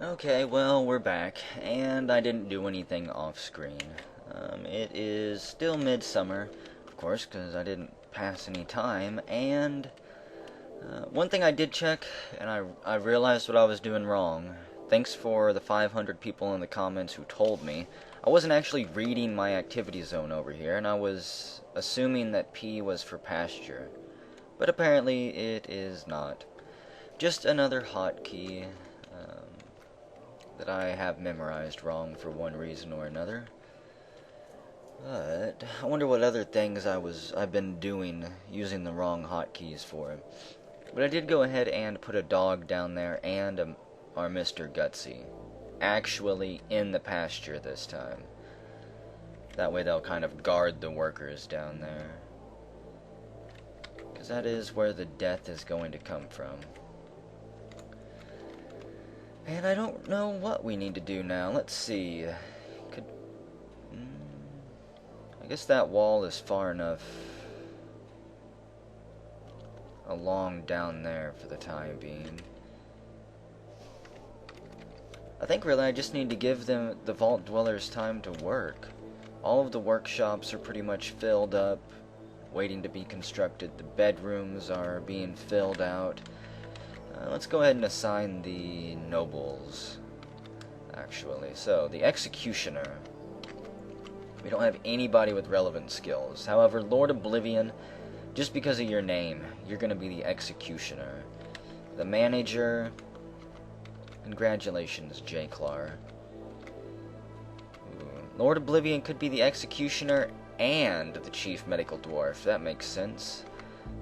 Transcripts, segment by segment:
Okay, well, we're back, and I didn't do anything off-screen. It is still midsummer, of course, because I didn't pass any time, and one thing I did check, and I realized what I was doing wrong. Thanks for the 500 people in the comments who told me. I wasn't actually reading my activity zone over here, and I was assuming that P was for pasture. But apparently it is not. Just another hotkey that I have memorized wrong for one reason or another. But I wonder what other things I've been doing using the wrong hotkeys for. But I did go ahead and put a dog down there and our Mr. Gutsy actually in the pasture this time. That way they'll kind of guard the workers down there. Because that is where the death is going to come from. And I don't know what we need to do now. Let's see. I guess that wall is far enough along down there for the time being. I think really I just need to give the Vault Dwellers time to work. All of the workshops are pretty much filled up, waiting to be constructed. The bedrooms are being filled out. Let's go ahead and assign the nobles, actually. So, the executioner. We don't have anybody with relevant skills. However, Lord Oblivion, just because of your name, you're going to be the executioner. The manager, congratulations, Ch.3. Lord Oblivion could be the executioner and the chief medical dwarf. That makes sense.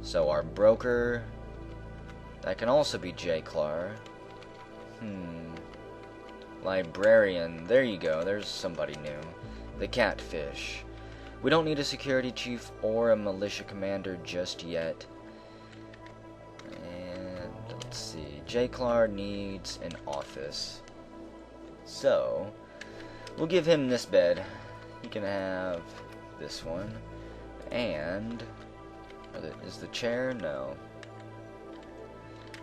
So, our broker, that can also be Ch.3. Librarian, there you go, there's somebody new. The catfish. We don't need a security chief or a militia commander just yet. And let's see, Ch.3 needs an office. So, we'll give him this bed. He can have this one. And, is the chair? No.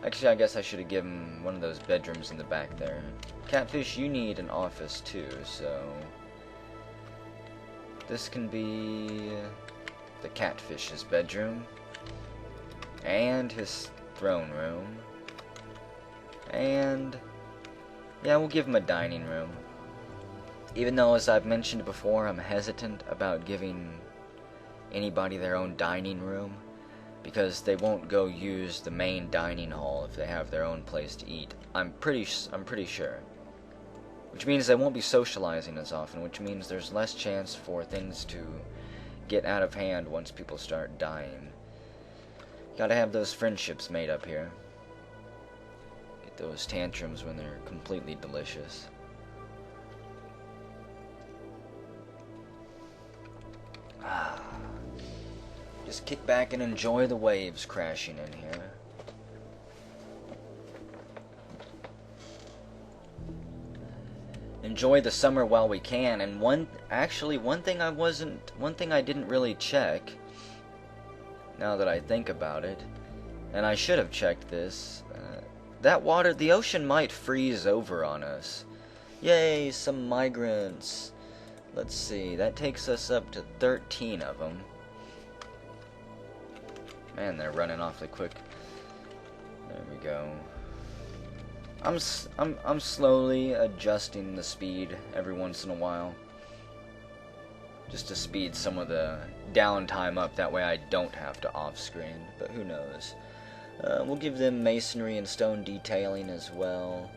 Actually, I guess I should have given him one of those bedrooms in the back there. Catfish, you need an office too, so this can be the catfish's bedroom and his throne room. And yeah, we'll give him a dining room. Even though, as I've mentioned before, I'm hesitant about giving anybody their own dining room, because they won't go use the main dining hall if they have their own place to eat. I'm pretty sure. Which means they won't be socializing as often, which means there's less chance for things to get out of hand once people start dying. Gotta have those friendships made up here. Get those tantrums when they're completely delicious. Just kick back and enjoy the waves crashing in here. Enjoy the summer while we can. And one thing I didn't really check, now that I think about it, and I should have checked this, the ocean might freeze over on us. Yay, some migrants. Let's see, that takes us up to 13 of them. Man, they're running awfully quick. There we go. I'm slowly adjusting the speed every once in a while, just to speed some of the downtime up. That way I don't have to off-screen. But who knows? We'll give them masonry and stone detailing as well.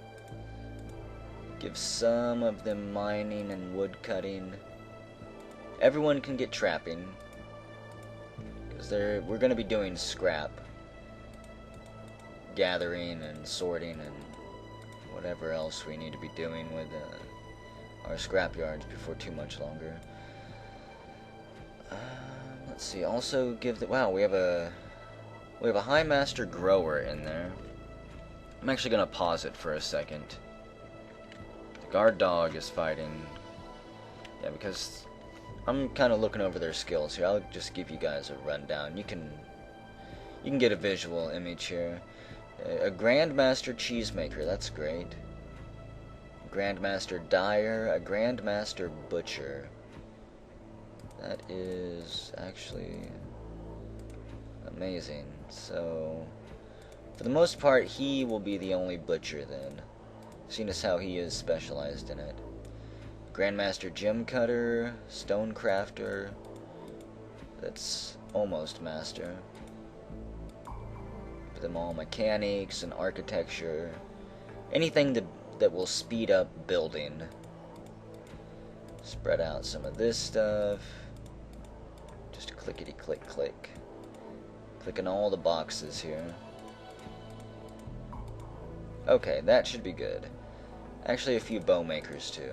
Give some of them mining and wood cutting. Everyone can get trapping, because we're going to be doing scrap gathering and sorting and whatever else we need to be doing with our scrap yards before too much longer. Let's see. Also give the we have a high master grower in there. I'm actually going to pause it for a second. The guard dog is fighting. Yeah, because I'm kind of looking over their skills here. I'll just give you guys a rundown. You can get a visual image here. A Grandmaster Cheesemaker, that's great. Grandmaster Dyer, a Grandmaster Butcher. That is actually amazing. So, for the most part, he will be the only butcher then, seeing as how he is specialized in it. Grandmaster Gem Cutter, Stone Crafter, that's almost Master. Put them all mechanics and architecture, anything that will speed up building. Spread out some of this stuff. Just clickety click click. Clicking all the boxes here. Okay, that should be good. Actually, a few bow makers too.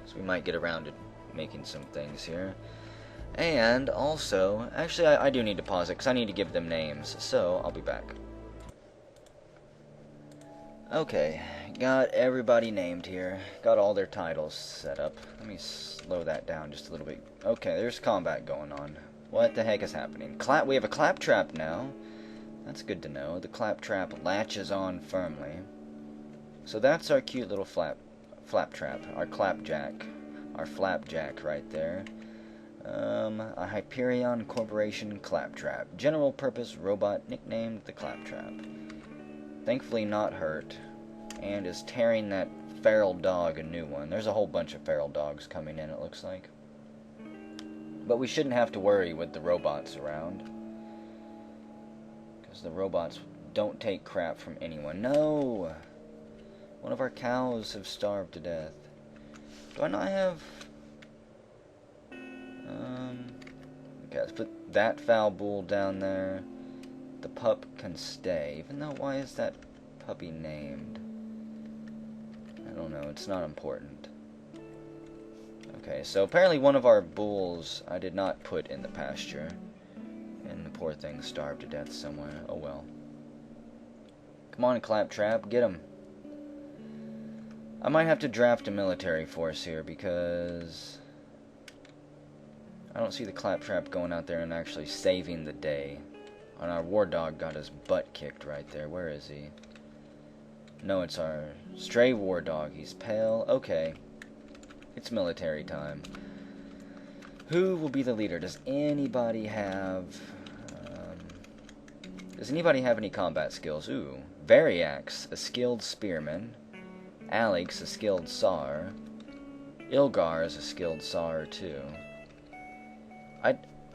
So we might get around to making some things here. And also, actually I do need to pause it because I need to give them names. So I'll be back. Okay, got everybody named here. Got all their titles set up. Let me slow that down just a little bit. Okay, there's combat going on. What the heck is happening? We have a claptrap now. That's good to know. The claptrap latches on firmly. So that's our cute little flaptrap. Our clapjack. Our flapjack right there. A Hyperion Corporation claptrap. General purpose robot nicknamed the Claptrap. Thankfully not hurt, and is tearing that feral dog a new one. There's a whole bunch of feral dogs coming in, it looks like. But we shouldn't have to worry with the robots around, because the robots don't take crap from anyone. No! One of our cows have starved to death. Do I not have... Okay, let's put that foul bull down there. The pup can stay, even though, why is that puppy named? I don't know, it's not important. Okay, so apparently one of our bulls I did not put in the pasture, and the poor thing starved to death somewhere. Oh well. Come on, Claptrap, get him. I might have to draft a military force here, because I don't see the Claptrap going out there and actually saving the day. And our war dog got his butt kicked right there. Where is he? No, it's our stray war dog. He's pale. Okay. It's military time. Who will be the leader? Does anybody have... any combat skills? Ooh. Variax, a skilled spearman. Alex, a skilled sawer. Ilgar is a skilled sawer, too.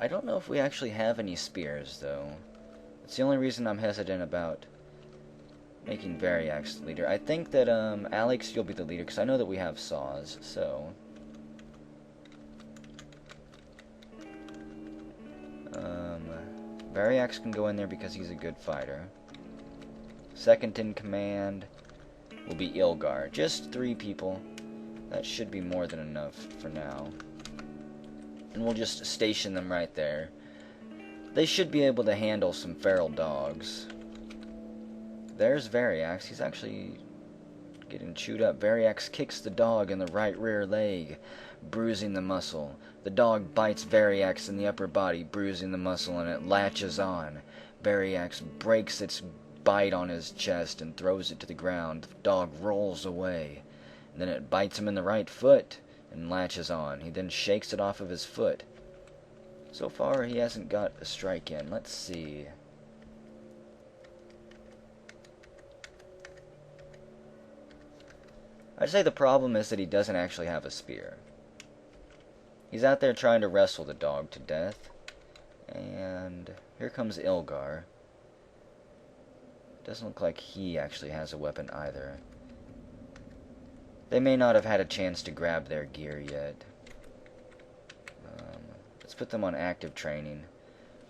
I don't know if we actually have any spears, though. It's the only reason I'm hesitant about making Variax the leader. I think that, Alex, you'll be the leader, because I know that we have saws, so... Variax can go in there because he's a good fighter. Second in command will be Ilgar. Just 3 people. That should be more than enough for now. And we'll just station them right there. They should be able to handle some feral dogs. There's Variax. He's actually getting chewed up. Variax kicks the dog in the right rear leg, bruising the muscle. The dog bites Variax in the upper body, bruising the muscle, and it latches on. Variax breaks its bite on his chest and throws it to the ground. The dog rolls away. And then it bites him in the right foot and latches on. He then shakes it off of his foot. So far, he hasn't got a strike in. Let's see. I'd say the problem is that he doesn't actually have a spear. He's out there trying to wrestle the dog to death. And here comes Ilgar. Doesn't look like he actually has a weapon either. They may not have had a chance to grab their gear yet. Let's put them on active training.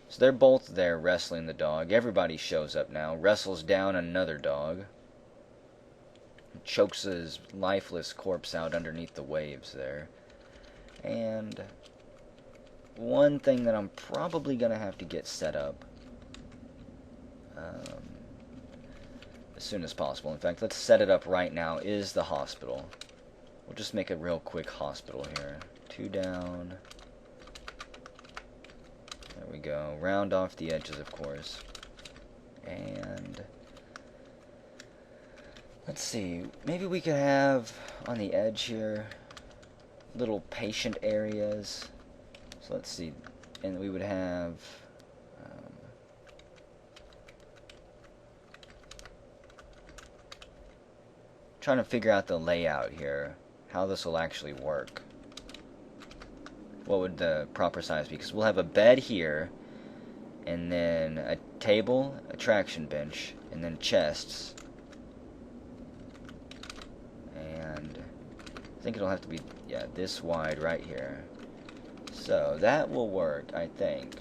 So they're both there wrestling the dog. Everybody shows up now. Wrestles down another dog. Chokes his lifeless corpse out underneath the waves there. And one thing that I'm probably going to have to get set up as soon as possible. In fact, let's set it up right now, is the hospital. We'll just make a real quick hospital here. 2 down. There we go. Round off the edges, of course. And Let's see, maybe we could have on the edge here little patient areas. So let's see, and we would have trying to figure out the layout here, how this will actually work. What would the proper size be? Because we'll have a bed here, and then a table, a traction bench, and then chests. And I think it'll have to be, yeah, this wide right here. So that will work, I think.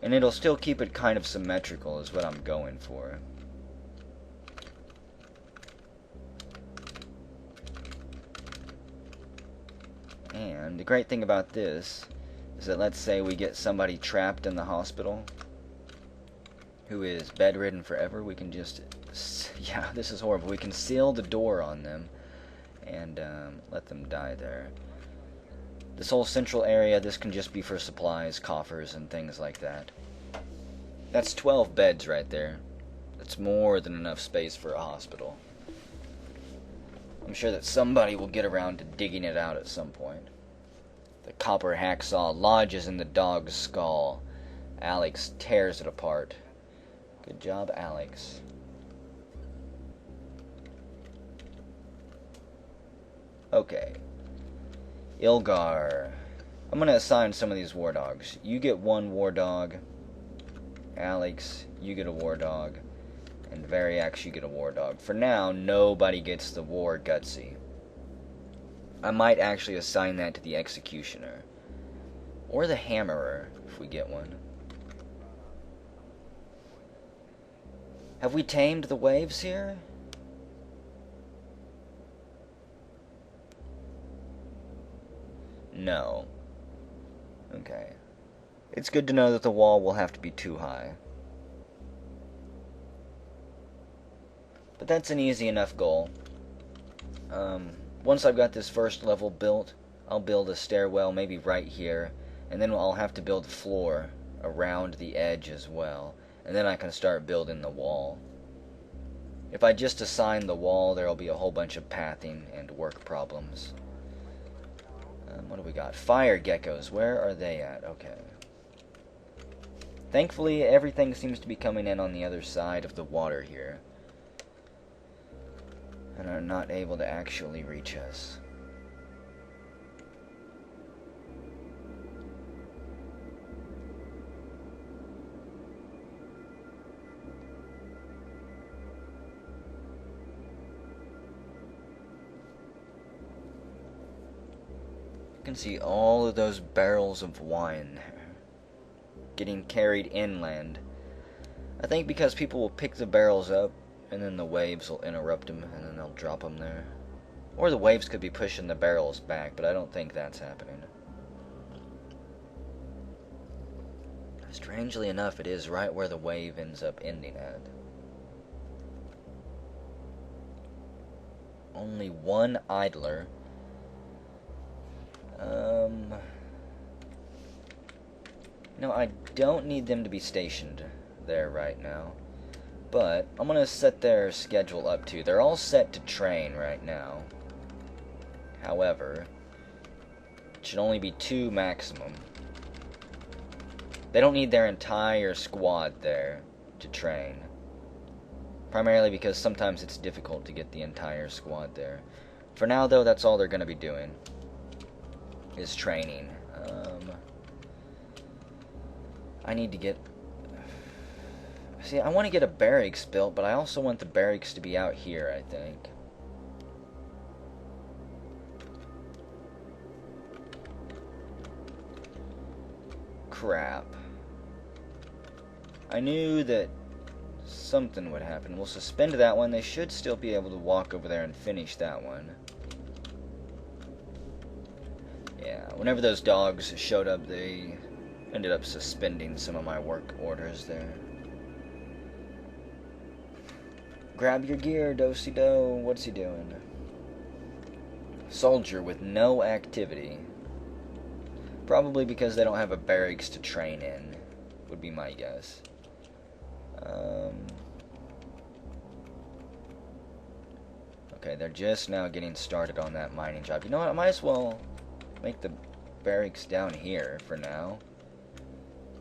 And it'll still keep it kind of symmetrical is what I'm going for. And the great thing about this is that let's say we get somebody trapped in the hospital who is bedridden forever, we can just, yeah, this is horrible, we can seal the door on them and let them die there. This whole central area, this can just be for supplies, coffers, and things like that. That's 12 beds right there. That's more than enough space for a hospital. I'm sure that somebody will get around to digging it out at some point. The copper hacksaw lodges in the dog's skull. Alex tears it apart. Good job, Alex. Okay. Ilgar. I'm going to assign some of these war dogs. You get one war dog. Alex, you get a war dog. And Variax, you get a war dog. For now, nobody gets the war gutsy. I might actually assign that to the executioner. Or the hammerer, if we get one. Have we tamed the waves here? No. Okay. It's good to know that the wall will have to be too high. But that's an easy enough goal. Once I've got this first level built, I'll build a stairwell maybe right here, and then I'll have to build a floor around the edge as well, and then I can start building the wall. If I just assign the wall, there'll be a whole bunch of pathing and work problems. What do we got? Fire geckos, where are they at? Okay. Thankfully, everything seems to be coming in on the other side of the water here, and are not able to actually reach us. You can see all of those barrels of wine getting carried inland. I think because people will pick the barrels up, and then the waves will interrupt them, and then they'll drop them there. Or the waves could be pushing the barrels back, but I don't think that's happening. Strangely enough, it is right where the wave ends up ending at. Only one idler. No, I don't need them to be stationed there right now. But I'm going to set their schedule up to. They're all set to train right now. However, it should only be 2 maximum. They don't need their entire squad there to train. Primarily because sometimes it's difficult to get the entire squad there. For now, though, that's all they're going to be doing. Is training. I need to get... See, I want to get a barracks built, but I also want the barracks to be out here, I think. Crap. I knew that something would happen. We'll suspend that one. They should still be able to walk over there and finish that one. Yeah, whenever those dogs showed up, they ended up suspending some of my work orders there. Grab your gear, Do-si-do. What's he doing? Soldier with no activity. Probably because they don't have a barracks to train in, would be my guess. Okay, they're just now getting started on that mining job. You know what? I might as well make the barracks down here for now.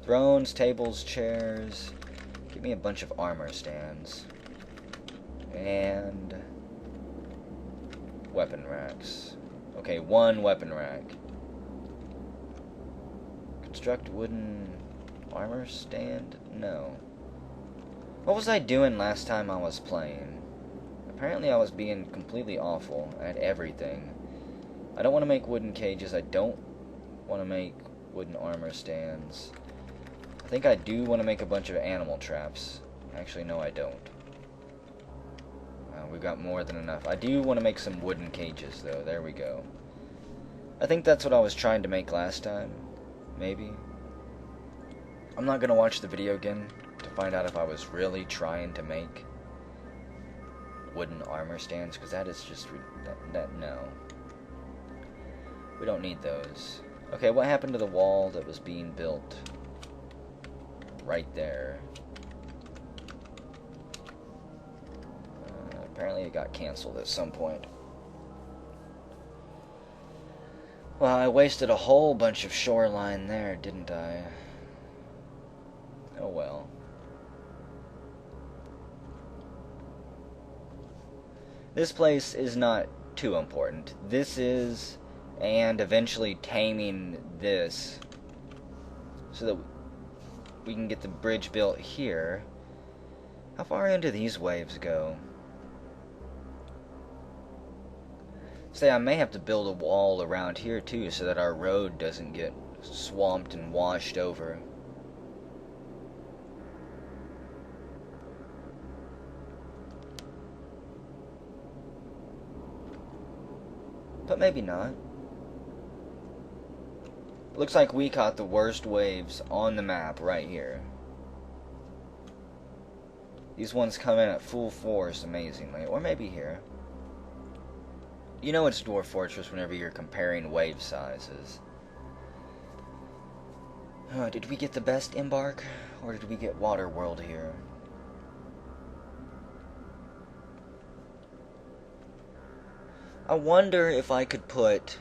Thrones, tables, chairs. Give me a bunch of armor stands. And weapon racks. Okay, one weapon rack. Construct wooden armor stand? No. What was I doing last time I was playing? Apparently I was being completely awful at everything. I don't want to make wooden cages. I don't want to make wooden armor stands. I think I do want to make a bunch of animal traps. Actually, no, I don't. We've got more than enough. I do want to make some wooden cages, though. There we go. I think that's what I was trying to make last time. Maybe. I'm not going to watch the video again to find out if I was really trying to make wooden armor stands, because that is just... no. We don't need those. Okay, what happened to the wall that was being built right there? Apparently it got canceled at some point. Well, I wasted a whole bunch of shoreline there, didn't I? Oh well. This place is not too important. This is, and eventually taming this, so that we can get the bridge built here. How far into these waves go? Say, I may have to build a wall around here too, so that our road doesn't get swamped and washed over. But maybe not. Looks like we caught the worst waves on the map right here. These ones come in at full force amazingly. Or maybe here. You know it's Dwarf Fortress whenever you're comparing wave sizes. Did we get the best embark? Or did we get Waterworld here? I wonder if I could put...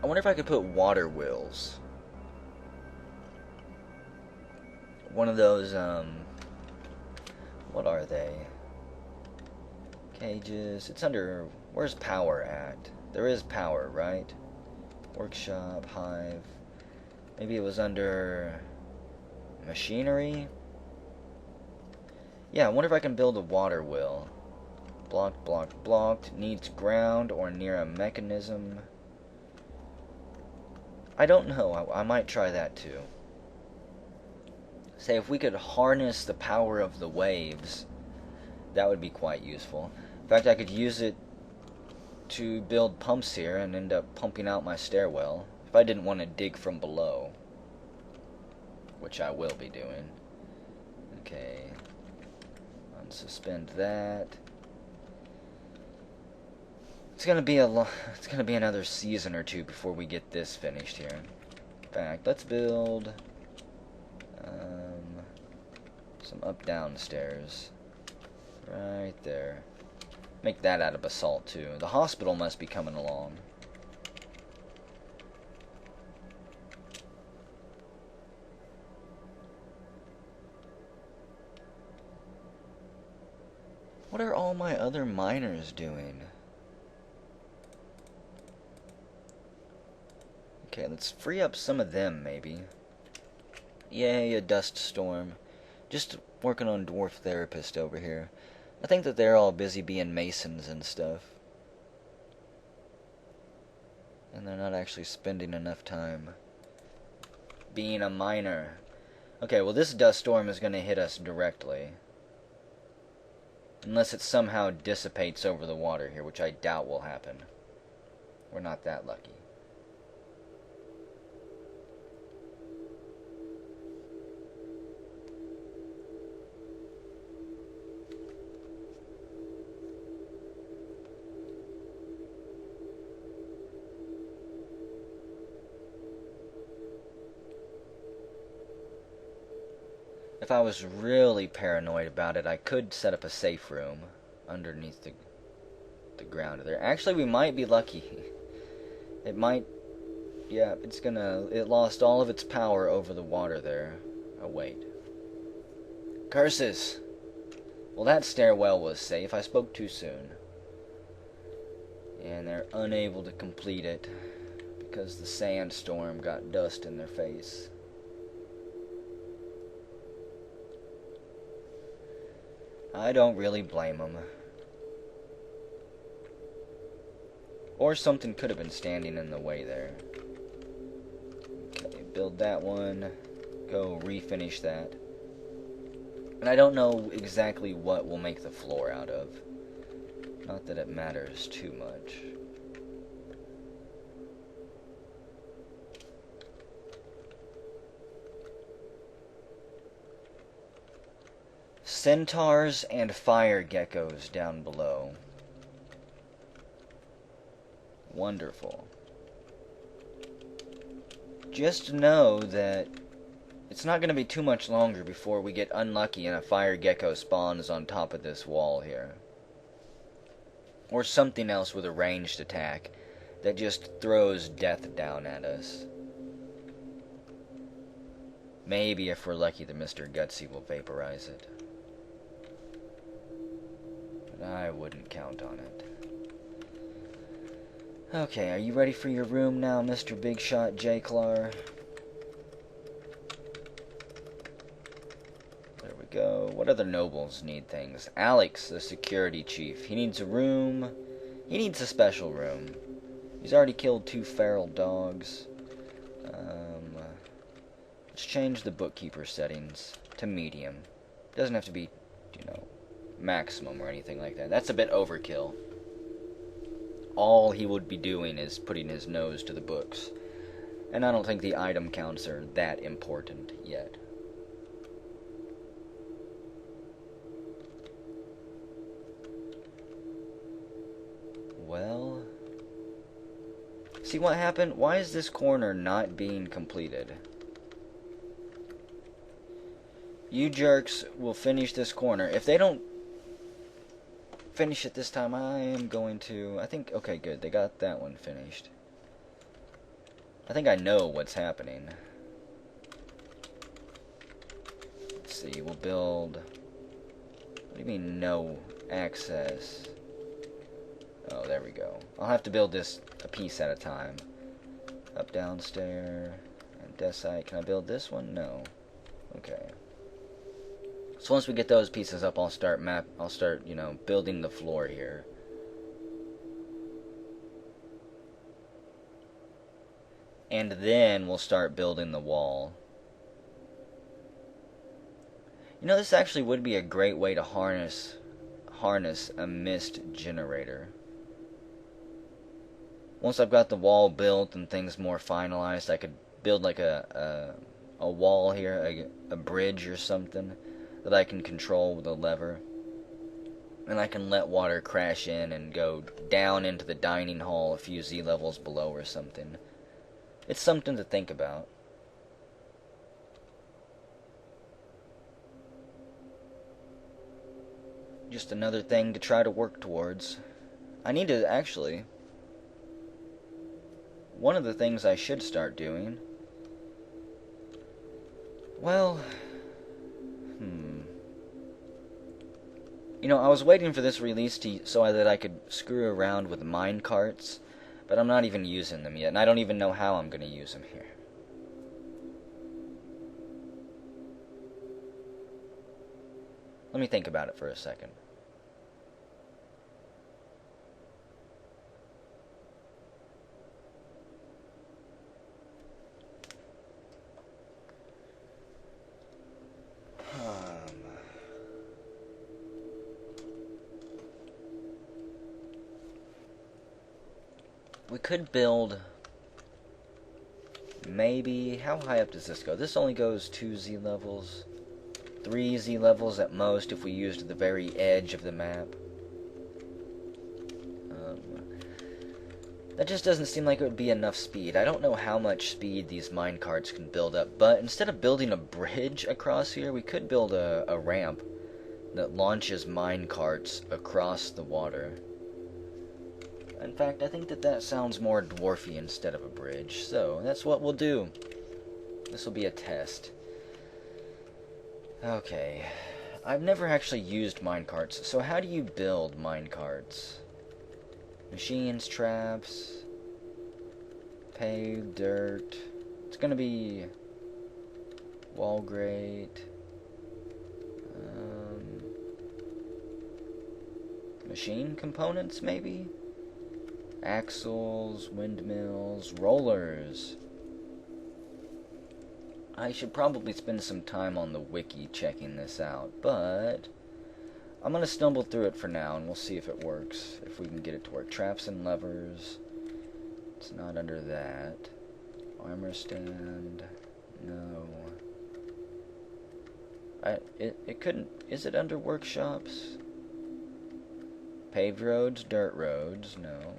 water wheels. One of those, what are they? Cages. It's under... Where's power at? There is power, right? Workshop, hive. Maybe it was under... machinery? Yeah, I wonder if I can build a water wheel. Blocked, blocked, blocked. Needs ground or near a mechanism. I don't know. I might try that too. Say, if we could harness the power of the waves, that would be quite useful. In fact, I could use it to build pumps here and end up pumping out my stairwell, if I didn't want to dig from below. Which I will be doing. Okay. Unsuspend that. It's gonna be another season or two before we get this finished here. In fact, let's build some up-down stairs right there. Make that out of basalt too. The hospital must be coming along. What are all my other miners doing? Okay, let's free up some of them, maybe. Yay, a dust storm. Just working on Dwarf Therapist over here. I think that they're all busy being masons and stuff. And they're not actually spending enough time being a miner. Okay, well this dust storm is going to hit us directly. Unless it somehow dissipates over the water here, which I doubt will happen. We're not that lucky. If I was really paranoid about it, I could set up a safe room underneath the ground there. Actually, we might be lucky. It might... Yeah, it lost all of its power over the water there. Oh, wait. Curses! Well, that stairwell was safe. I spoke too soon. And they're unable to complete it because the sandstorm got dust in their face. I don't really blame them. Or something could have been standing in the way there. Okay, build that one. Go refinish that. And I don't know exactly what we'll make the floor out of. Not that it matters too much. Centaurs and fire geckos down below. Wonderful. Just know that it's not going to be too much longer before we get unlucky and a fire gecko spawns on top of this wall here. Or something else with a ranged attack that just throws death down at us. Maybe if we're lucky the Mr. Gutsy will vaporize it. But I wouldn't count on it. Okay, are you ready for your room now, Mr. Big Shot J. Clar? There we go. What other nobles need things? Alex, the security chief. He needs a room. He needs a special room. He's already killed 2 feral dogs. Let's change the bookkeeper settings to medium. Doesn't have to be, maximum or anything like that. That's a bit overkill. All he would be doing is putting his nose to the books. And I don't think the item counts are that important yet. Well... See what happened? Why is this corner not being completed? You jerks will finish this corner. If they don't finish it this time, I am going to... okay, good. They got that one finished. I think I know what's happening. Let's see, we'll build... What do you mean, no access? Oh, there we go. I'll have to build this a piece at a time. Up, down, stair, and decite. Can I build this one? No. Okay. So once we get those pieces up, I'll start, building the floor here. And then we'll start building the wall. This actually would be a great way to harness a mist generator. Once I've got the wall built and things more finalized, I could build like a wall here, a bridge or something that I can control with a lever. And I can let water crash in and go down into the dining hall a few Z levels below or something. It's something to think about. Just another thing to try to work towards. I need to actually... One of the things I should start doing... Well... I was waiting for this release so that I could screw around with minecarts, but I'm not even using them yet, and I don't even know how I'm going to use them here. Let me think about it for a second. We could build... Maybe... How high up does this go? This only goes 2 Z levels. 3 Z levels at most if we used the very edge of the map. That just doesn't seem like it would be enough speed. I don't know how much speed these minecarts can build up, but instead of building a bridge across here, we could build a ramp that launches minecarts across the water. In fact, I think that sounds more dwarfy instead of a bridge, so that's what we'll do. This will be a test. Okay, I've never actually used minecarts, so how do you build minecarts? Machines, traps, paved, dirt. It's gonna be wall grate. Machine components, maybe? Axles, windmills, rollers. I should probably spend some time on the wiki checking this out, but I'm going to stumble through it for now, and we'll see if it works, if we can get it to work. Traps and levers. It's not under that. Armor stand. No. It couldn't... Is it under workshops? Paved roads, dirt roads. No.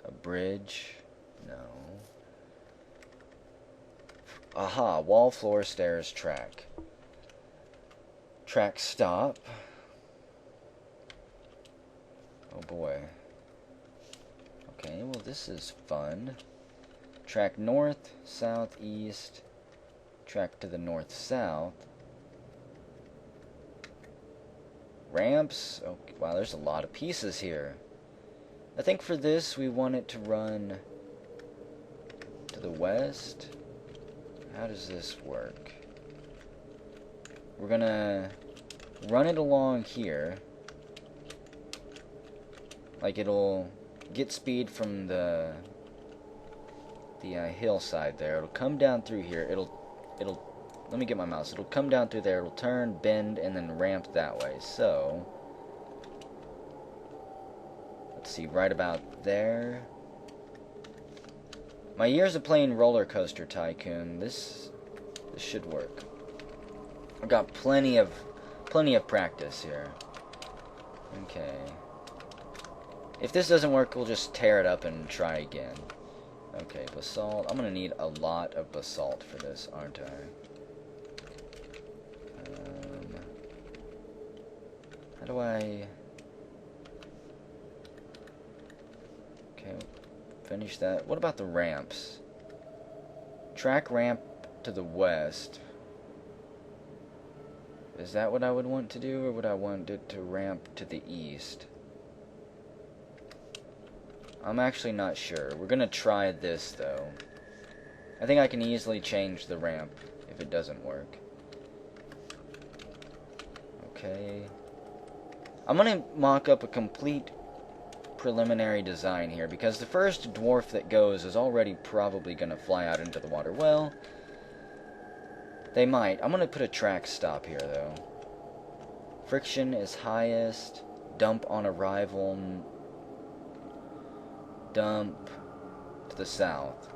A bridge. No. Aha, wall, floor, stairs, track. Track stop. Oh boy. Okay, well this is fun. Track north, south, east. Track to the north, south. Ramps. Oh, wow, there's a lot of pieces here. I think for this we want it to run to the west. How does this work? We're gonna run it along here. Like it'll get speed from the hillside there. It'll come down through here. It'll let me get my mouse. It'll come down through there. It'll turn, bend, and then ramp that way. So let's see, right about there. My years of playing Roller Coaster Tycoon, this should work. I've got plenty of practice here. Okay. If this doesn't work, we'll just tear it up and try again. Okay, basalt. I'm gonna need a lot of basalt for this, aren't I? How do I... Okay, finish that. What about the ramps? Track ramp to the west. Is that what I would want to do, or would I want it to ramp to the east? I'm actually not sure. We're gonna try this, though. I think I can easily change the ramp if it doesn't work. Okay. I'm gonna mock up a complete preliminary design here, because the first dwarf that goes is already probably gonna fly out into the water. Well, they might. I'm gonna put a track stop here, though. Friction is highest. Dump on arrival. Dump to the south.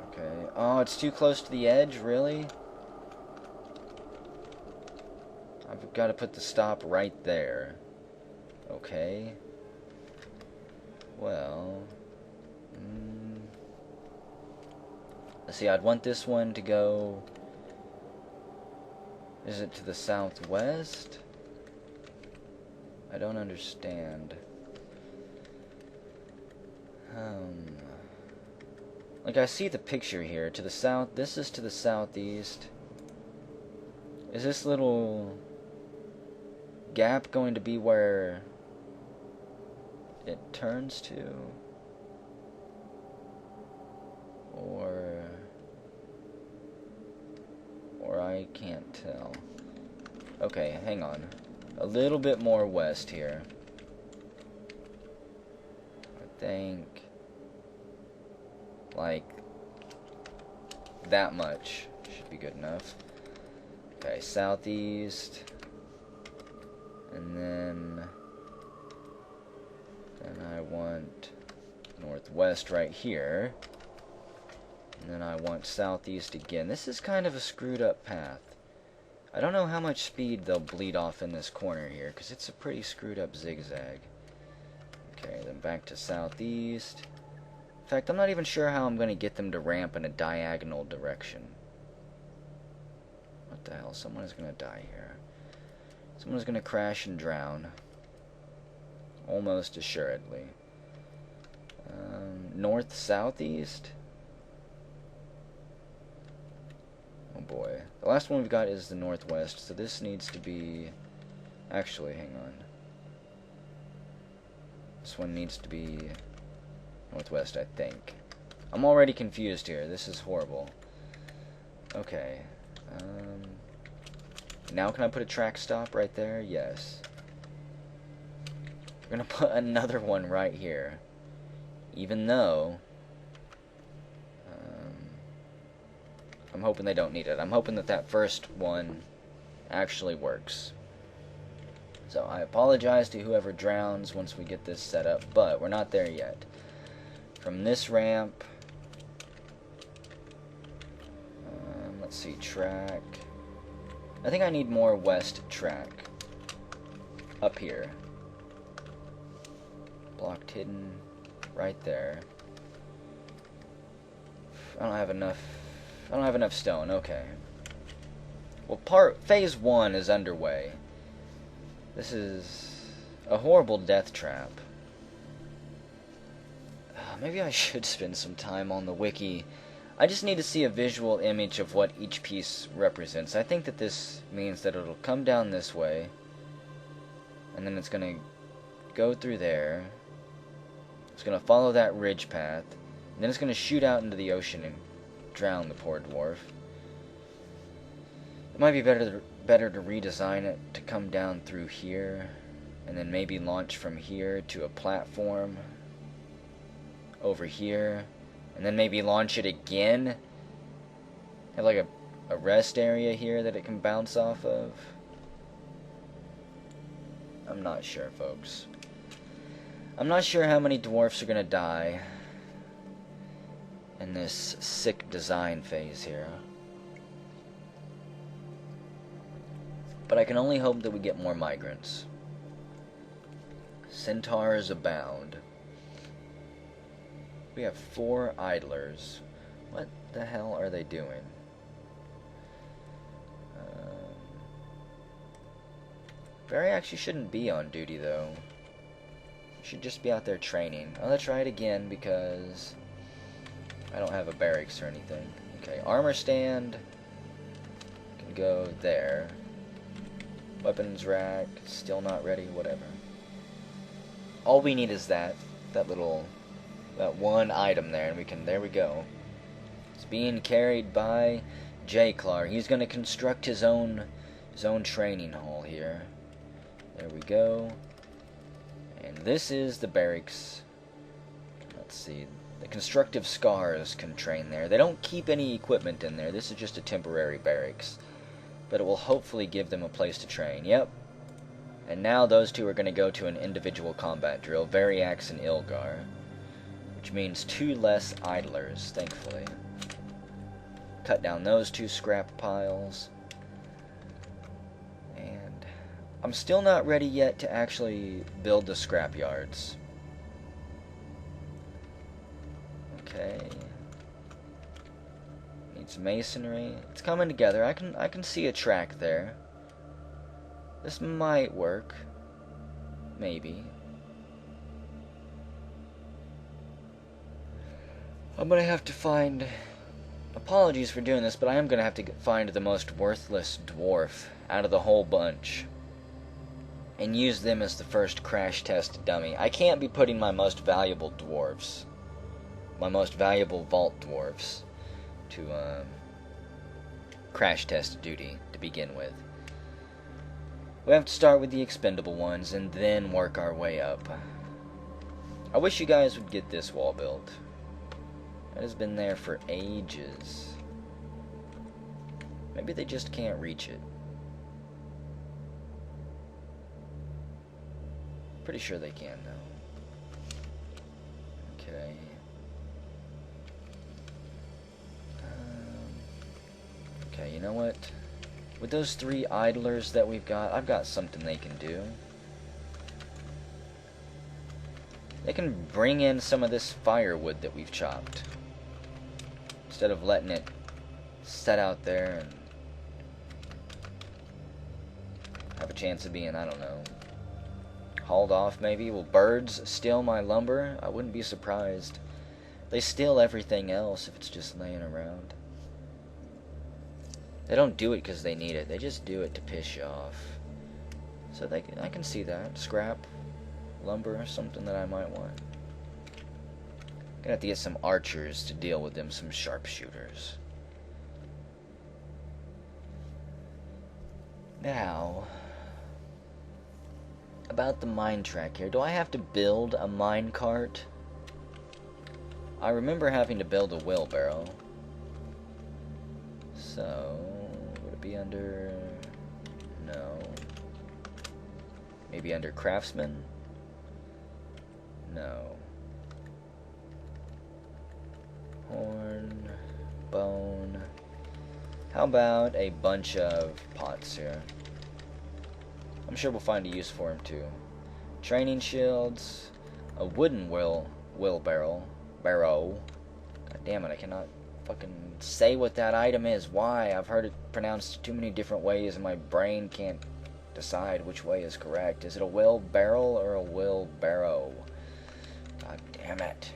Okay. Oh, it's too close to the edge? Really? I've got to put the stop right there. Okay. Well... Let's see, I'd want this one to go... Is it to the southwest? I don't understand. Like, I see the picture here. To the south, this is to the southeast. Is this little gap going to be where it turns to? Or I can't tell. Okay, hang on. A little bit more west here. I think like that much should be good enough. Okay, southeast, and then I want northwest right here, and then I want southeast again. This is kind of a screwed up path. I don't know how much speed they'll bleed off in this corner here, because it's a pretty screwed up zigzag. Okay, then back to southeast. fact, I'm not even sure how I'm going to get them to ramp in a diagonal direction. What the hell? Someone is going to die here. Someone's going to crash and drown. Almost assuredly. North, southeast? Oh boy. The last one we've got is the northwest, so this needs to be... Actually, hang on. This one needs to be northwest, I think. I'm already confused here. This is horrible. Okay. Now can I put a track stop right there? Yes. We're gonna put another one right here. Even though... I'm hoping they don't need it. I'm hoping that that first one actually works. So I apologize to whoever drowns once we get this set up, but we're not there yet. From this ramp... let's see, track... I think I need more west track. Up here. Blocked hidden right there. I don't have enough stone, okay. Well, phase 1 is underway. This is a horrible death trap. Maybe I should spend some time on the wiki. I just need to see a visual image of what each piece represents. I think that this means that it'll come down this way, and then it's going to go through there. It's going to follow that ridge path, and then it's going to shoot out into the ocean and drown the poor dwarf. It might be better to redesign it to come down through here, and then maybe launch from here to a platform over here, and then maybe launch it again. Have like a rest area here that it can bounce off of. I'm not sure, folks. I'm not sure how many dwarfs are gonna die in this sick design phase here. But I can only hope that we get more migrants. Centaurs abound. We have 4 idlers. What the hell are they doing? Barry actually shouldn't be on duty, though. He should just be out there training. Oh, let's try it again, because I don't have a barracks or anything. Okay, armor stand can go there. Weapons rack, still not ready, whatever. All we need is that one item there, and there we go. It's being carried by Ch.3. He's going to construct his own training hall here. There we go. And this is the barracks. Let's see. The constructive scars can train there. They don't keep any equipment in there. This is just a temporary barracks. But it will hopefully give them a place to train. Yep. And now those two are going to go to an individual combat drill. Variax and Ilgar. Which means 2 less idlers, thankfully. Cut down those 2 scrap piles. And I'm still not ready yet to actually build the scrap yards. Okay. Needs masonry. It's coming together. I can see a track there. This might work. Maybe. I'm gonna have to find... Apologies for doing this, but I am gonna have to find the most worthless dwarf out of the whole bunch and use them as the first crash test dummy. I can't be putting my most valuable dwarves, my most valuable vault dwarves, to crash test duty to begin with. We have to start with the expendable ones and then work our way up. I wish you guys would get this wall built. It has been there for ages. Maybe they just can't reach it. Pretty sure they can, though. Okay. Okay, you know what? With those 3 idlers that we've got, I've got something they can do. they can bring in some of this firewood that we've chopped. Instead of letting it set out there and have a chance of being, I don't know, hauled off maybe. Will birds steal my lumber? I wouldn't be surprised. They steal everything else if it's just laying around. They don't do it because they need it. They just do it to piss you off. So I can see that. Scrap, lumber, something that I might want. Gonna have to get some archers to deal with them, some sharpshooters. Now, about the mine track here. Do I have to build a mine cart? I remember having to build a wheelbarrow. So, would it be under... No. Maybe under craftsman? No. Horn, bone. How about a bunch of pots here? I'm sure we'll find a use for them too. Training shields, a wooden wheelbarrow. God damn it, I cannot fucking say what that item is. Why? I've heard it pronounced too many different ways and my brain can't decide which way is correct. Is it a wheelbarrow or a wheelbarrow? God damn it.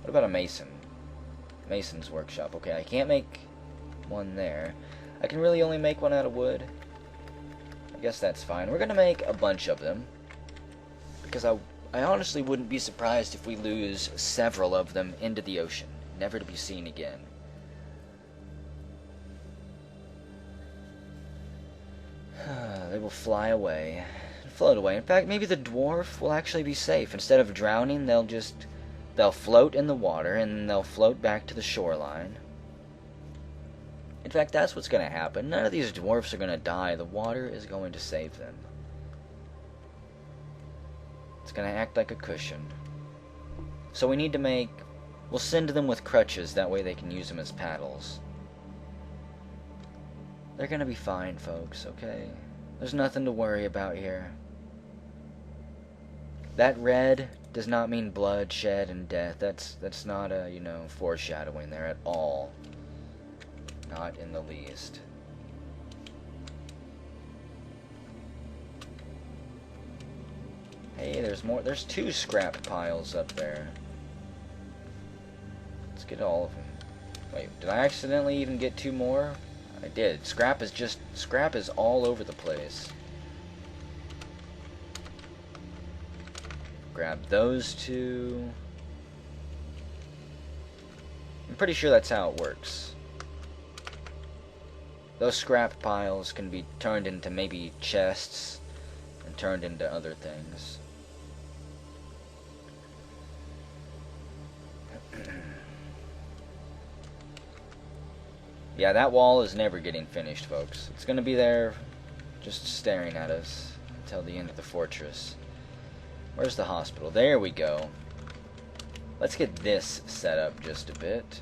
What about a mason? Mason's workshop. Okay, I can't make one there. I can really only make one out of wood. I guess that's fine. We're gonna make a bunch of them, because I honestly wouldn't be surprised if we lose several of them into the ocean, never to be seen again. They will fly away, float away. In fact, maybe the dwarf will actually be safe. Instead of drowning, they'll float in the water, and they'll float back to the shoreline. In fact, that's what's going to happen. None of these dwarfs are going to die. The water is going to save them. It's going to act like a cushion. So we need to we'll send them with crutches, that way they can use them as paddles. They're going to be fine, folks, okay? There's nothing to worry about here. That red does not mean bloodshed and death. That's not a, foreshadowing there at all. Not in the least. Hey, there's more. There's 2 scrap piles up there. Let's get all of them. Wait, did I accidentally even get 2 more? I did. Scrap is all over the place. Grab those 2. I'm pretty sure that's how it works. Those scrap piles can be turned into maybe chests and turned into other things. Yeah, that wall is never getting finished, folks. It's gonna be there just staring at us until the end of the fortress. Where's the hospital? There we go. Let's get this set up just a bit.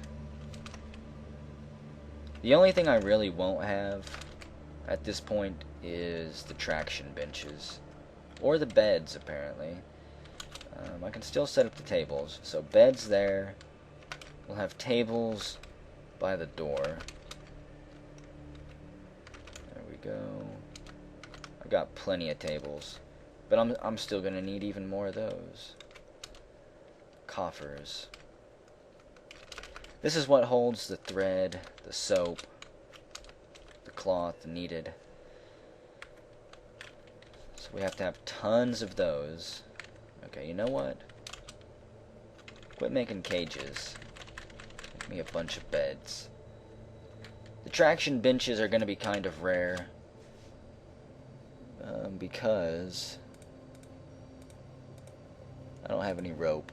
The only thing I really won't have at this point is the traction benches. Or the beds, apparently. I can still set up the tables. So beds there. We'll have tables by the door. There we go. I got plenty of tables. But I'm still going to need even more of those. Coffers. This is what holds the thread, the soap, the cloth needed. So we have to have tons of those. Okay, you know what? Quit making cages. Make me a bunch of beds. The traction benches are going to be kind of rare. Because I don't have any rope.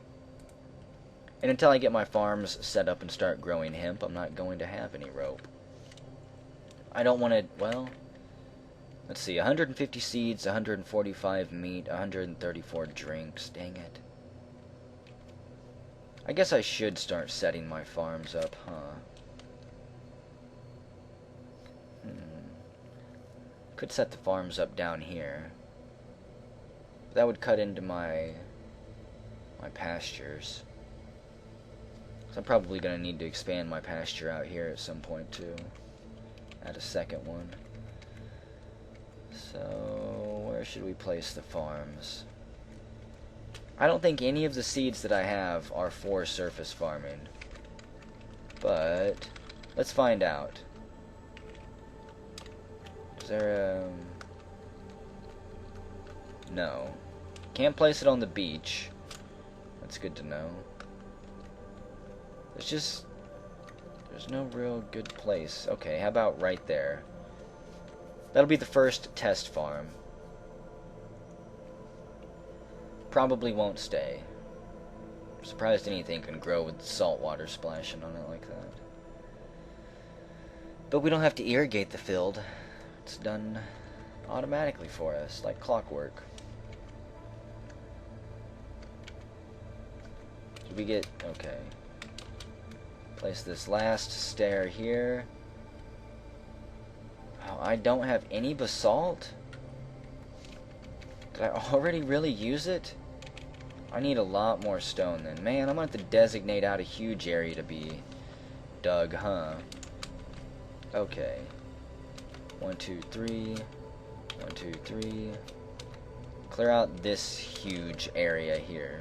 And until I get my farms set up and start growing hemp, I'm not going to have any rope. I don't want to, well, let's see, 150 seeds, 145 meat, 134 drinks, dang it. I guess I should start setting my farms up, huh? Could set the farms up down here. That would cut into my pastures. So I'm probably going to need to expand my pasture out here at some point too. Add a second one. So where should we place the farms? I don't think any of the seeds that I have are for surface farming. But let's find out. Is there a... No. Can't place it on the beach. That's good to know. There's no real good place. Okay, how about right there? That'll be the first test farm. Probably won't stay. I'm surprised anything can grow with salt water splashing on it like that. But we don't have to irrigate the field. It's done automatically for us, like clockwork. Did we get... okay. Place this last stair here. Oh, I don't have any basalt? Did I already really use it? I need a lot more stone then. Man, I'm going to have to designate out a huge area to be dug, huh? Okay. 1, 2, 3. 1, 2, 3. Clear out this huge area here.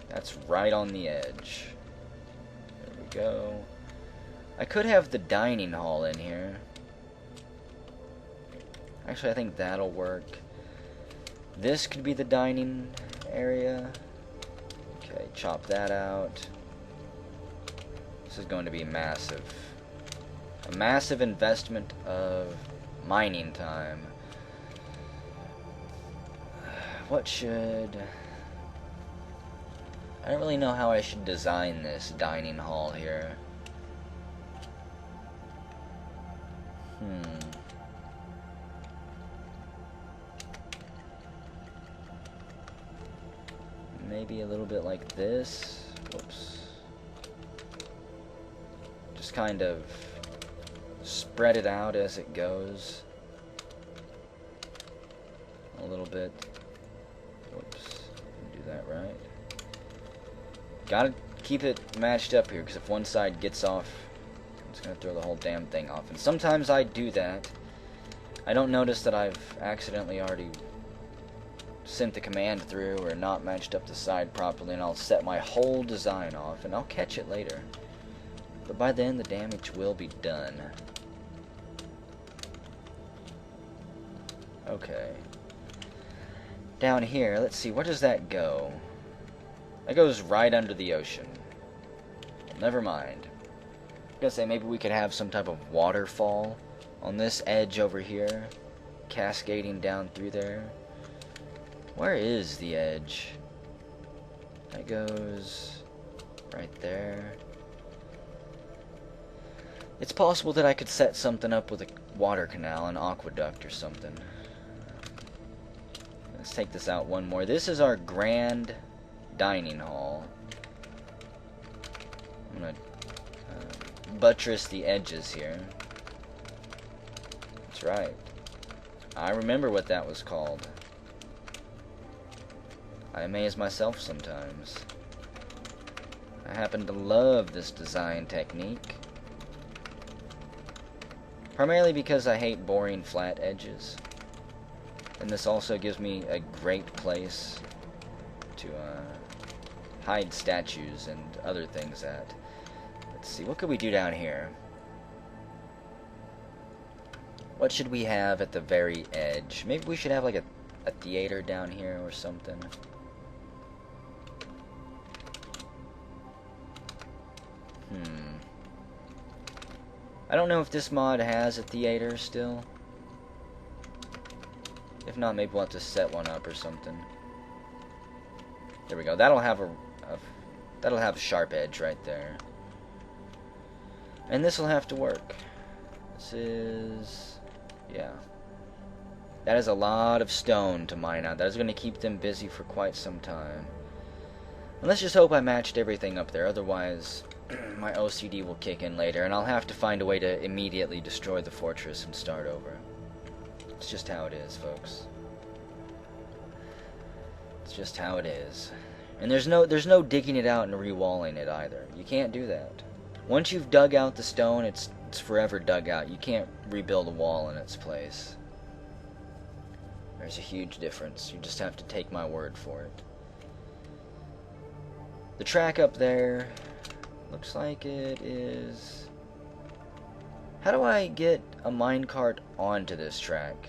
That's right on the edge. There we go. I could have the dining hall in here. Actually, I think that'll work. This could be the dining area. Okay, chop that out. This is going to be massive. A massive investment of mining time. What should... I don't really know how I should design this dining hall here. Maybe a little bit like this. Whoops. Just kind of spread it out as it goes. A little bit. Whoops. Do that right. Gotta keep it matched up here, because if one side gets off, it's gonna throw the whole damn thing off. And sometimes I do that. I don't notice that I've accidentally already sent the command through or not matched up the side properly, and I'll set my whole design off, and I'll catch it later. But by then, the damage will be done. Okay. Down here, let's see, where does that go? That goes right under the ocean. Well, never mind. I was gonna say maybe we could have some type of waterfall on this edge over here, cascading down through there. Where is the edge? That goes right there. It's possible that I could set something up with a water canal, an aqueduct or something. Let's take this out one more. This is our grand dining hall. I'm gonna buttress the edges here. That's right. I remember what that was called. I amaze myself sometimes. I happen to love this design technique. Primarily because I hate boring flat edges. And this also gives me a great place to hide statues and other things at. Let's see, what could we do down here? What should we have at the very edge? Maybe we should have like a theater down here or something. I don't know if this mod has a theater still. If not, maybe we'll have to set one up or something. There we go. That'll have that'll have a sharp edge right there. And this will have to work. This is... yeah. That is a lot of stone to mine out. That is going to keep them busy for quite some time. And let's just hope I matched everything up there. Otherwise, my OCD will kick in later, and I'll have to find a way to immediately destroy the fortress and start over. It's just how it is, folks. It's just how it is. And there's no digging it out and re-walling it either. You can't do that. Once you've dug out the stone, it's forever dug out. You can't rebuild a wall in its place. There's a huge difference. You just have to take my word for it. The track up there looks like it is... How do I get a minecart onto this track?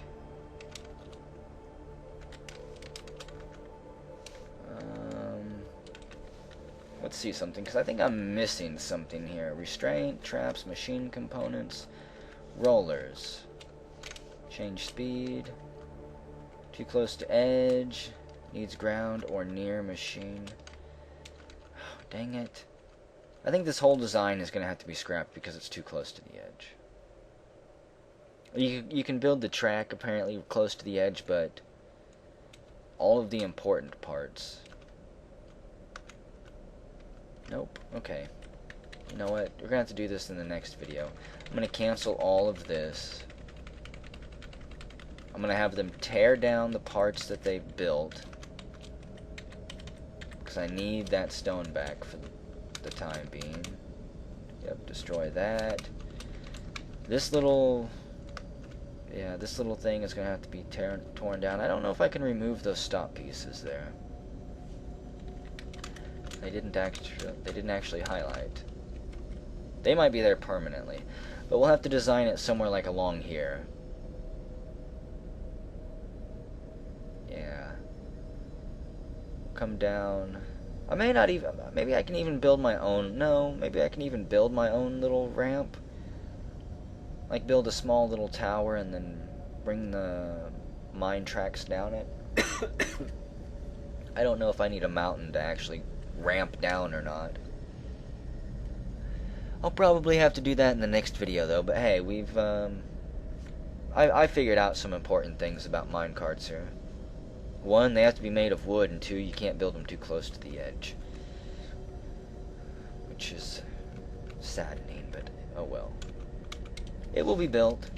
Let's see something, because I think I'm missing something here. Restraint, traps, machine components, rollers. Change speed. Too close to edge. Needs ground or near machine. Oh, dang it. I think this whole design is going to have to be scrapped because it's too close to the edge. You can build the track apparently close to the edge, but all of the important parts... Nope. Okay. You know what? We're going to have to do this in the next video. I'm going to cancel all of this. I'm going to have them tear down the parts that they've built. Because I need that stone back for the time being. Yep, destroy that. This little... Yeah, this little thing is going to have to be torn down. I don't know if I can remove those stop pieces there. They didn't actually highlight. They might be there permanently, but we'll have to design it somewhere like along here. Yeah. Come down. I may not even... Maybe I can even build my own... No, maybe I can even build my own little ramp. Like build a small little tower and then bring the mine tracks down it. I don't know if I need a mountain to actually ramp down or not. I'll probably have to do that in the next video though, but hey, we've I figured out some important things about minecarts here. One, they have to be made of wood, and two, you can't build them too close to the edge. Which is saddening, but oh well. It will be built.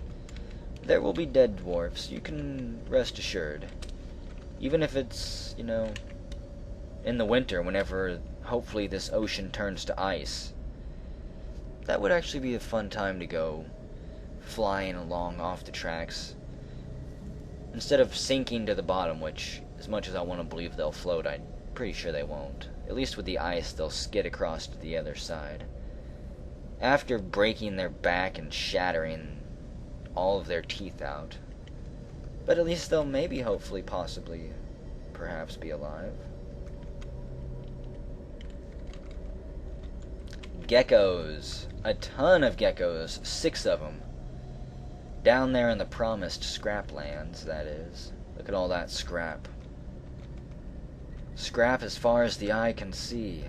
There will be dead dwarfs, you can rest assured. Even if it's, you know, in the winter, whenever hopefully this ocean turns to ice. That would actually be a fun time to go flying along off the tracks. Instead of sinking to the bottom, which, as much as I want to believe they'll float, I'm pretty sure they won't. At least with the ice, they'll skid across to the other side. After breaking their back and shattering all of their teeth out. But at least they'll maybe, hopefully, possibly, perhaps be alive. Geckos. A ton of geckos. 6 of them. Down there in the promised scrap lands, that is. Look at all that scrap. Scrap as far as the eye can see.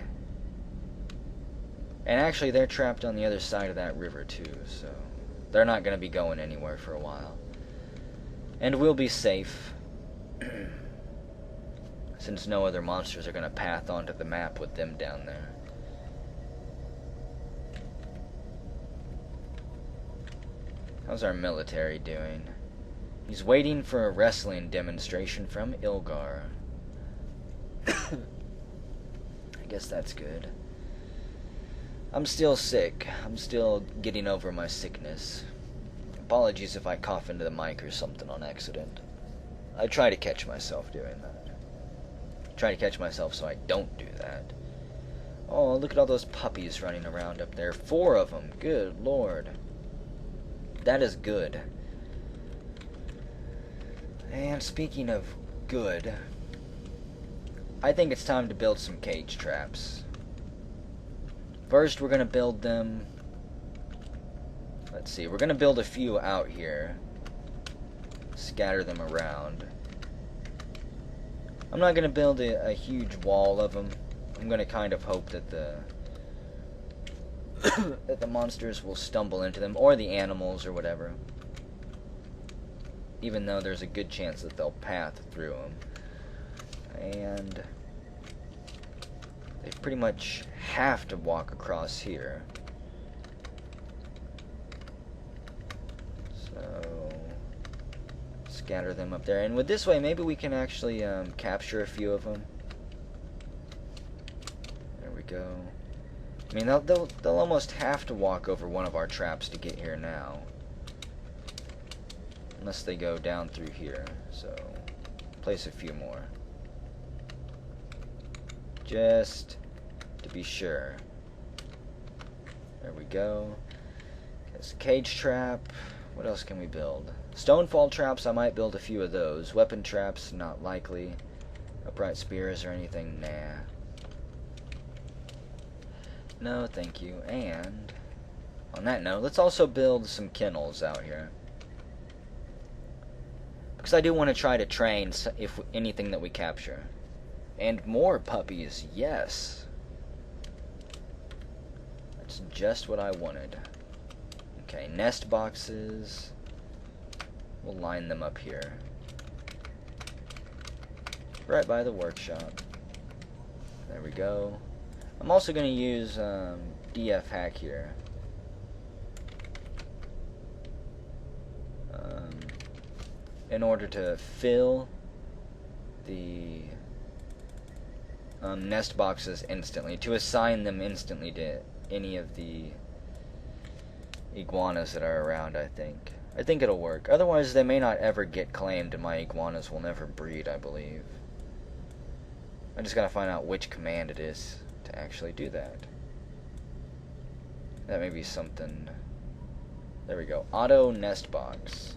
And actually, they're trapped on the other side of that river, too, so... They're not going to be going anywhere for a while. And we'll be safe. Since no other monsters are going to path onto the map with them down there. How's our military doing? He's waiting for a wrestling demonstration from Ilgar. I guess that's good. I'm still sick. I'm still getting over my sickness. Apologies if I cough into the mic or something on accident. I try to catch myself doing that. Try to catch myself so I don't do that. Oh, look at all those puppies running around up there. 4 of them. Good Lord. That is good. And speaking of good, I think it's time to build some cage traps. First, we're going to build them... Let's see, we're going to build a few out here. Scatter them around. I'm not going to build a huge wall of them. I'm going to kind of hope that that the monsters will stumble into them, or the animals, or whatever. Even though there's a good chance that they'll path through them. And they pretty much have to walk across here. So let's scatter them up there. And with this way, maybe we can actually capture a few of them. There we go. I mean, they'll almost have to walk over one of our traps to get here now. Unless they go down through here. So, place a few more. Just to be sure. There we go. There's a cage trap. What else can we build? Stonefall traps, I might build a few of those. Weapon traps, not likely. Upright spears or anything, nah. No, thank you. And on that note, let's also build some kennels out here. Because I do want to try to train if anything that we capture. And more puppies, yes. That's just what I wanted. Okay, nest boxes. We'll line them up here. Right by the workshop. There we go. I'm also going to use DF hack here. In order to fill the nest boxes instantly, to assign them instantly to any of the iguanas that are around, I think. I think it'll work. Otherwise, they may not ever get claimed, and my iguanas will never breed, I believe. I just gotta find out which command it is to actually do that. That may be something. There we go. Auto nest box.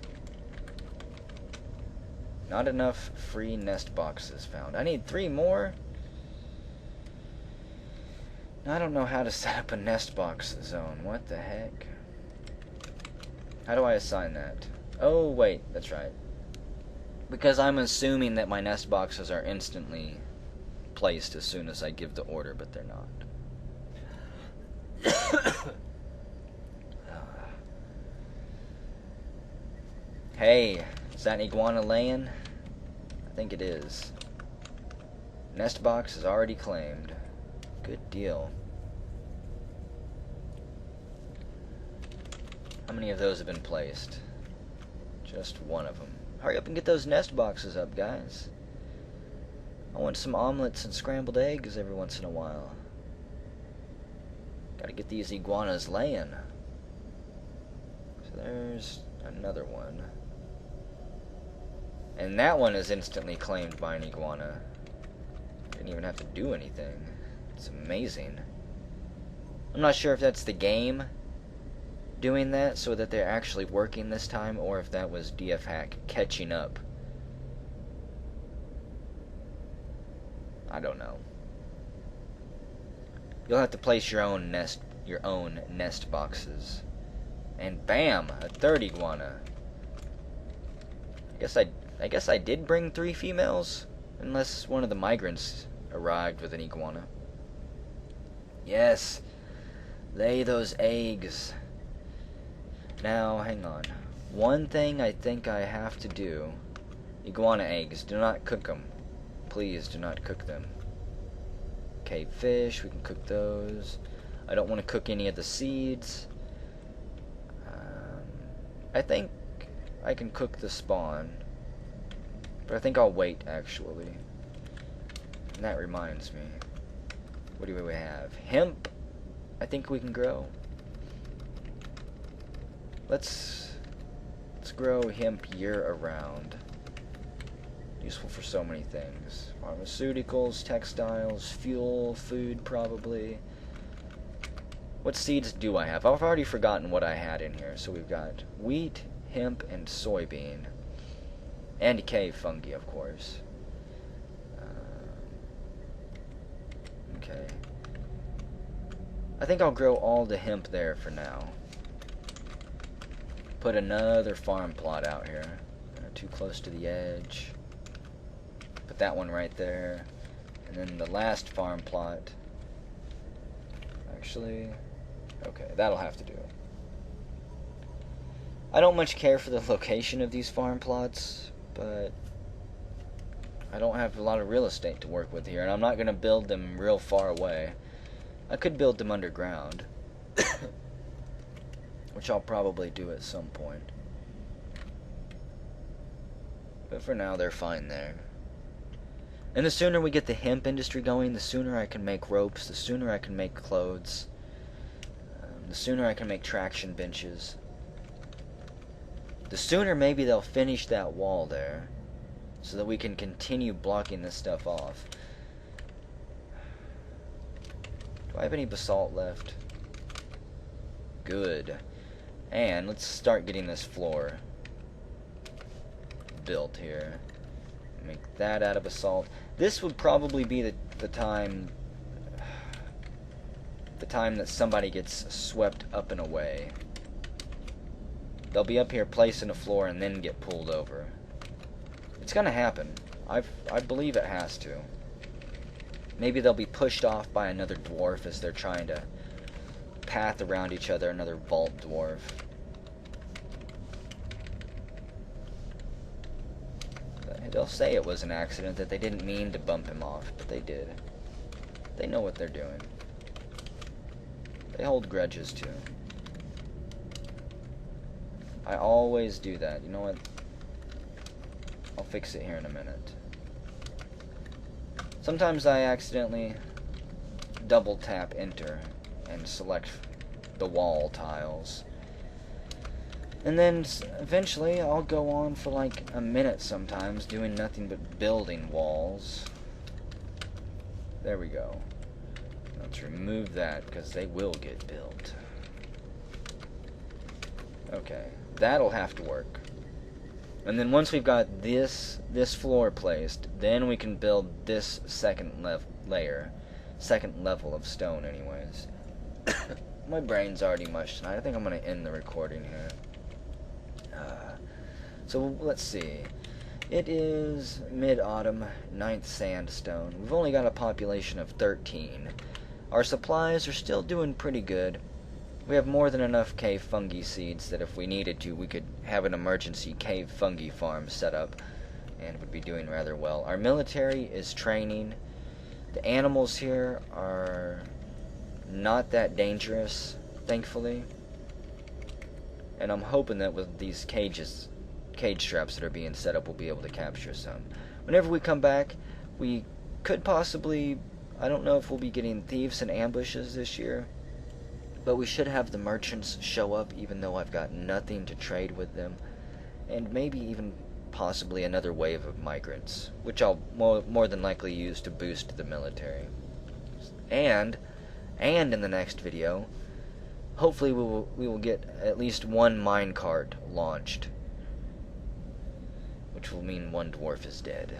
Not enough free nest boxes found. I need 3 more. I don't know how to set up a nest box zone. What the heck? How do I assign that? Oh, wait. That's right. Because I'm assuming that my nest boxes are instantly placed as soon as I give the order, but they're not. Hey, is that an iguana laying? I think it is. Nest box is already claimed. Good deal. How many of those have been placed? Just one of them. Hurry up and get those nest boxes up, guys. I want some omelets and scrambled eggs every once in a while. Gotta get these iguanas laying. So there's another one. And that one is instantly claimed by an iguana. Didn't even have to do anything. It's amazing. I'm not sure if that's the game doing that so that they're actually working this time, or if that was DF hack catching up. I don't know. You'll have to place your own nest boxes. And bam, a third iguana. I guess I did bring 3 females, unless one of the migrants arrived with an iguana. Yes, lay those eggs. Now, hang on. One thing I think I have to do. Iguana eggs, do not cook them. Please do not cook them. Okay, fish, we can cook those. I don't want to cook any of the seeds. I think I can cook the spawn. But I think I'll wait, actually. And that reminds me. What do we have? Hemp, I think we can grow. Let's grow hemp year-around. Useful for so many things. Pharmaceuticals, textiles, fuel, food, probably. What seeds do I have? I've already forgotten what I had in here. So we've got wheat, hemp, and soybean. And cave fungi, of course. Okay. I think I'll grow all the hemp there for now. Put another farm plot out here. Too close to the edge. Put that one right there. And then the last farm plot. Actually, okay, that'll have to do. I don't much care for the location of these farm plots, but I don't have a lot of real estate to work with here, and I'm not going to build them real far away. I could build them underground, which I'll probably do at some point. But for now, they're fine there. And the sooner we get the hemp industry going, the sooner I can make ropes, the sooner I can make clothes, the sooner I can make traction benches. The sooner maybe they'll finish that wall there, so that we can continue blocking this stuff off. Do I have any basalt left? Good. And let's start getting this floor built here. Make that out of basalt. This would probably be the time that somebody gets swept up and away. They'll be up here placing a floor and then get pulled over. It's gonna happen. I believe it has to. Maybe they'll be pushed off by another dwarf as they're trying to path around each other, another vault dwarf. They'll say it was an accident, that they didn't mean to bump him off, but they did. They know what they're doing. They hold grudges too. I always do that. You know what? I'll fix it here in a minute. Sometimes I accidentally double tap enter and select the wall tiles. And then eventually I'll go on for like a minute sometimes doing nothing but building walls. There we go. Let's remove that because they will get built. Okay, that'll have to work. And then once we've got this floor placed, then we can build this second level of stone anyways. My brain's already mush tonight. I think I'm going to end the recording here. So let's see. It is mid-autumn, 9th sandstone. We've only got a population of 13. Our supplies are still doing pretty good. We have more than enough cave fungi seeds that if we needed to, we could have an emergency cave fungi farm set up and would be doing rather well. Our military is training. The animals here are not that dangerous, thankfully. And I'm hoping that with these cage traps that are being set up, we'll be able to capture some. Whenever we come back, we could possibly, I don't know if we'll be getting thieves and ambushes this year, but we should have the merchants show up even though I've got nothing to trade with them, and maybe even possibly another wave of migrants, which I'll more than likely use to boost the military. And in the next video, hopefully we will get at least one minecart launched, which will mean one dwarf is dead.